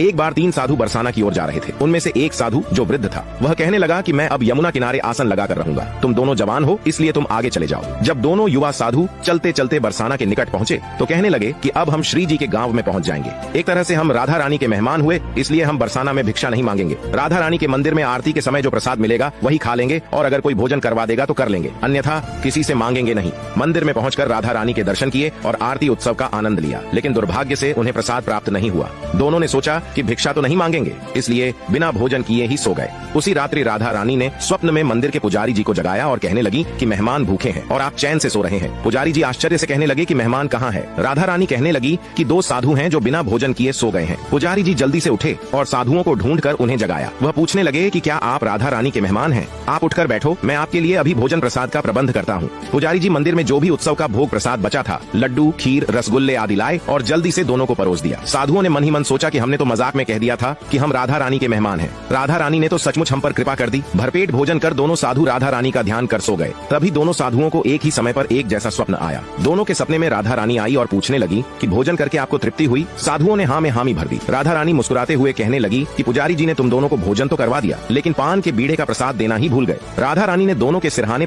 एक बार 3 साधु बरसाना की ओर जा रहे थे। उनमें से एक साधु जो वृद्ध था वह कहने लगा कि मैं अब यमुना किनारे आसन लगाकर रहूंगा। तुम दोनों जवान हो इसलिए तुम आगे चले जाओ। जब दोनों युवा साधु चलते चलते बरसाना के निकट पहुँचे तो कहने लगे कि अब हम श्री जी के गाँव में पहुँच जाएंगे। एक तरह से हम राधा रानी के मेहमान हुए, इसलिए हम बरसाना में भिक्षा नहीं मांगेंगे। राधा रानी के मंदिर में आरती के समय जो प्रसाद मिलेगा वही खा लेंगे और अगर कोई भोजन करवा देगा तो कर लेंगे, अन्यथा किसी से मांगेंगे नहीं। मंदिर में पहुंचकर राधा रानी के दर्शन किए और आरती उत्सव का आनंद लिया, लेकिन दुर्भाग्य से उन्हें प्रसाद प्राप्त नहीं हुआ। दोनों ने सोचा कि भिक्षा तो नहीं मांगेंगे, इसलिए बिना भोजन किए ही सो गए। उसी रात्रि राधा रानी ने स्वप्न में मंदिर के पुजारी जी को जगाया और कहने लगी कि मेहमान भूखे हैं और आप चैन से सो रहे हैं। पुजारी जी आश्चर्य से कहने लगे कि मेहमान कहाँ है। राधा रानी कहने लगी कि 2 साधु हैं जो बिना भोजन किए सो गए हैं। पुजारी जी जल्दी से उठे और साधुओं को ढूंढकर उन्हें जगाया। वह पूछने लगे कि क्या आप राधा रानी के मेहमान हैं? आप उठकर बैठो, मैं आपके लिए अभी भोजन प्रसाद का प्रबंध करता हूँ। पुजारी जी मंदिर में जो भी उत्सव का भोग प्रसाद बचा था, लड्डू, खीर, रसगुल्ले आदि लाए और जल्दी से दोनों को परोस दिया। साधुओं ने मन ही मन सोचा कि हमने तो मजाक में कह दिया था कि हम राधा रानी के मेहमान हैं। राधा रानी ने तो सचमुच हम पर कृपा कर दी। भरपेट भोजन कर दोनों साधु राधा रानी का ध्यान कर सो गए। तभी दोनों साधुओं को एक ही समय पर एक जैसा स्वप्न आया। दोनों के सपने में राधा रानी आई और पूछने लगी कि भोजन करके आपको तृप्ति हुई? साधुओं ने हाँ में हामी भर दी। राधा रानी मुस्कुराते हुए कहने लगी कि पुजारी जी ने तुम दोनों को भोजन तो करवा दिया, लेकिन पान के बीड़े का प्रसाद देना ही भूल गए। राधा रानी ने दोनों के सिरहाने